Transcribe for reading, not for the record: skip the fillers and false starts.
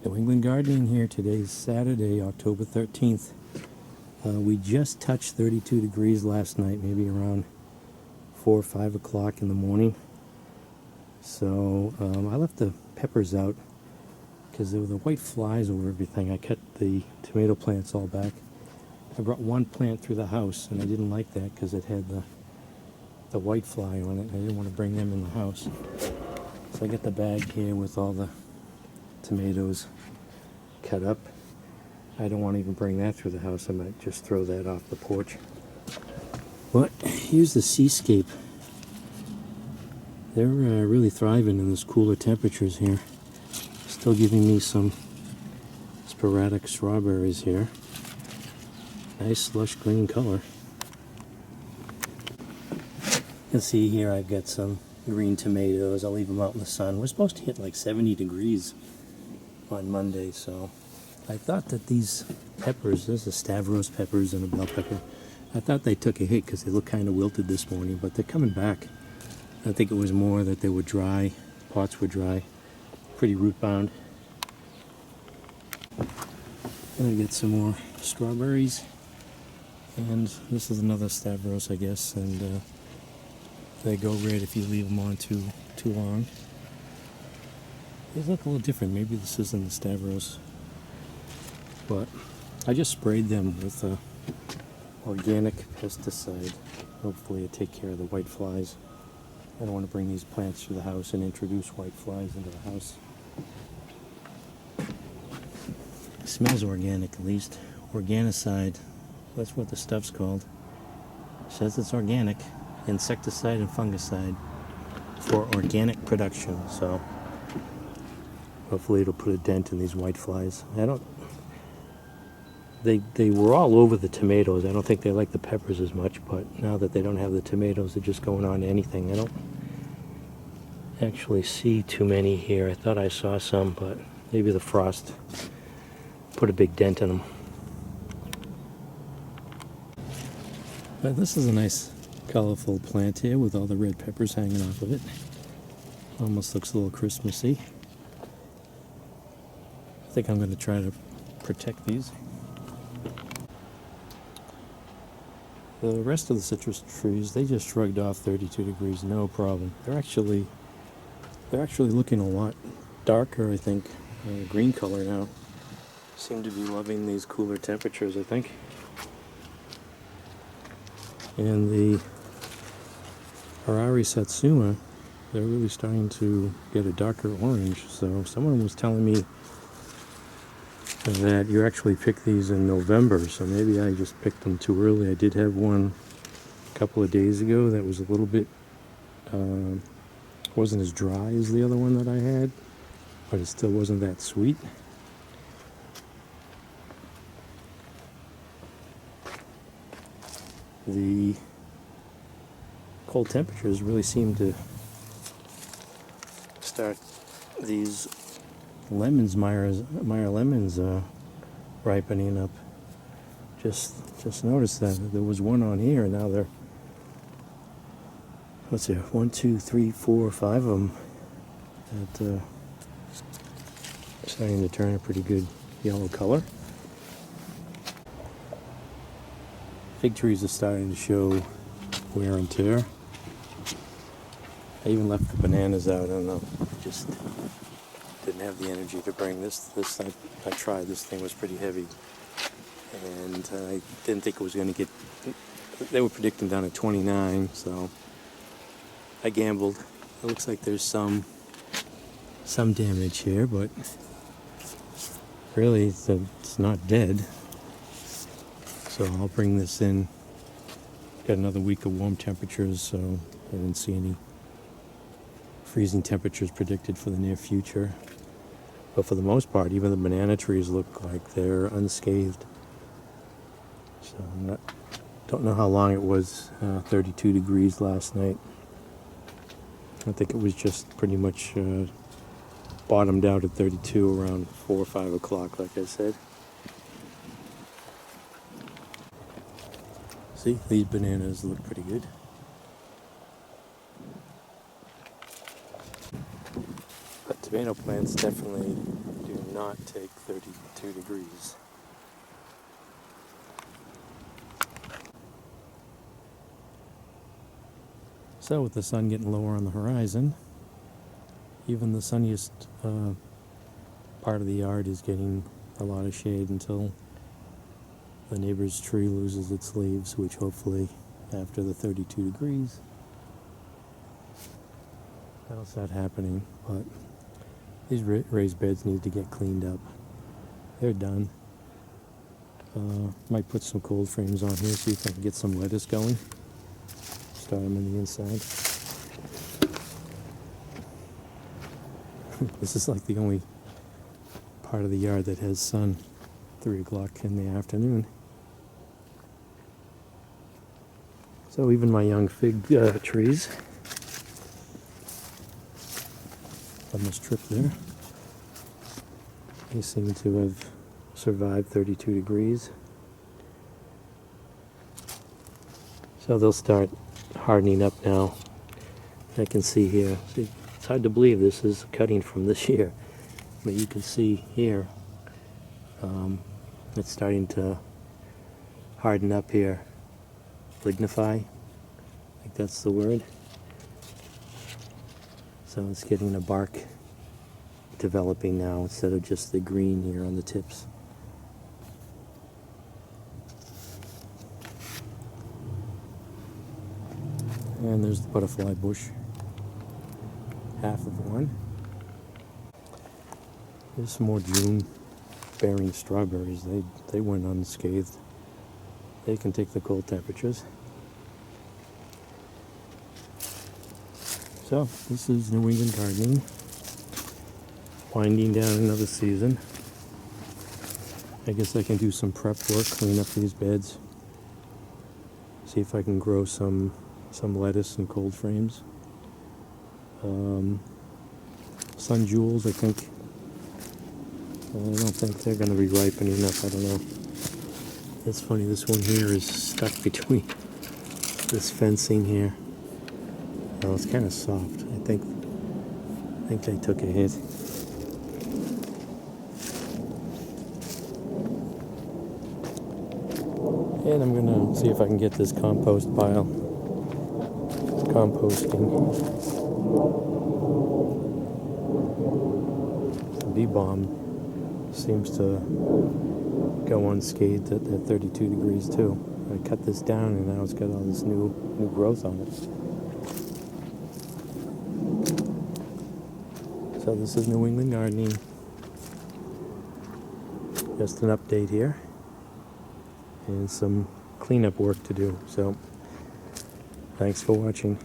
New England Gardening here. Today's Saturday, October 13th. We just touched 32 degrees last night, maybe around 4 or 5 o'clock in the morning. So I left the peppers out because there were the white flies over everything. I cut the tomato plants all back. I brought one plant through the house, and I didn't like that because it had the white fly on it. I didn't want to bring them in the house. So I got the bag here with all the tomatoes cut up. I don't want to even bring that through the house. I might just throw that off the porch. But here's the seascape. They're really thriving in this cooler temperatures here. Still giving me some sporadic strawberries here. Nice lush green color. You can see here I've got some green tomatoes. I'll leave them out in the sun. We're supposed to hit like 70 degrees on Monday, so I thought that these peppers, there's a Stavros peppers and a bell pepper, I thought they took a hit because they look kind of wilted this morning, but they're coming back. I think it was more that they were dry, pots were dry, pretty root bound. Gonna get some more strawberries, and this is another Stavros, I guess, and they go red if you leave them on too long. These look a little different. Maybe this isn't the Stavros, but I just sprayed them with organic pesticide. Hopefully it take care of the white flies. I don't want to bring these plants to the house and introduce white flies into the house. It smells organic, at least. Organicide, that's what the stuff's called. It says it's organic. Insecticide and fungicide for organic production, so hopefully it'll put a dent in these white flies. They were all over the tomatoes. I don't think they like the peppers as much, but now that they don't have the tomatoes, they're just going on to anything. I don't actually see too many here. I thought I saw some, but maybe the frost put a big dent in them. But this is a nice colorful plant here with all the red peppers hanging off of it. Almost looks a little Christmassy. I think I'm going to try to protect these. The rest of the citrus trees, they just shrugged off 32 degrees, no problem. They're actually looking a lot darker, I think. Green color now. Seem to be loving these cooler temperatures, I think. And the Harari Satsuma, they're really starting to get a darker orange. So someone was telling me that you actually pick these in November, so maybe I just picked them too early. I did have one a couple of days ago that was a little bit, wasn't as dry as the other one that I had, but it still wasn't that sweet. The cold temperatures really seem to start these lemons, Meyer lemons, ripening up. Just noticed that there was one on here, and now they're, what's there, 1, 2, 3, 4, 5 of them that are starting to turn a pretty good yellow color. Fig trees are starting to show wear and tear. I even left the bananas out. I don't know, I just didn't have the energy to bring this. I tried. This thing was pretty heavy, and I didn't think it was going to get. They were predicting down at 29, so I gambled. It looks like there's some damage here, but really it's not dead. So I'll bring this in. Got another week of warm temperatures, so I didn't see any freezing temperatures predicted for the near future. But for the most part, even the banana trees look like they're unscathed. So don't know how long it was, 32 degrees last night. I think it was just pretty much bottomed out at 32 around 4 or 5 o'clock, like I said. See, these bananas look pretty good. But tomato plants definitely doing not take 32 degrees. So with the sun getting lower on the horizon, even the sunniest part of the yard is getting a lot of shade until the neighbor's tree loses its leaves, which hopefully after the 32 degrees that'll start happening. But these raised beds need to get cleaned up. They're done. Might put some cold frames on here, see if I can get some lettuce going. Start them in the inside. This is like the only part of the yard that has sun 3 o'clock in the afternoon. So even my young fig trees on this trip there, they seem to have survived 32 degrees. So they'll start hardening up now. I can see here, see, it's hard to believe this is cutting from this year, but you can see here it's starting to harden up here, lignify, I think that's the word. So it's getting a bark developing now instead of just the green here on the tips. And there's the butterfly bush, half of one. There's some more June bearing strawberries. They went unscathed. They can take the cold temperatures. So this is New England gardening, winding down another season. I guess I can do some prep work, clean up these beds, see if I can grow some lettuce and cold frames. Sun jewels, I think. I don't think they're going to be ripening enough. I don't know. It's funny, this one here is stuck between this fencing here. Oh, it's kind of soft. I think I took a hit. And I'm going to see if I can get this compost pile composting. The bee balm seems to go unscathed at 32 degrees too. I cut this down and now it's got all this new growth on it. So this is New England gardening. Just an update here. And some cleanup work to do. So thanks for watching.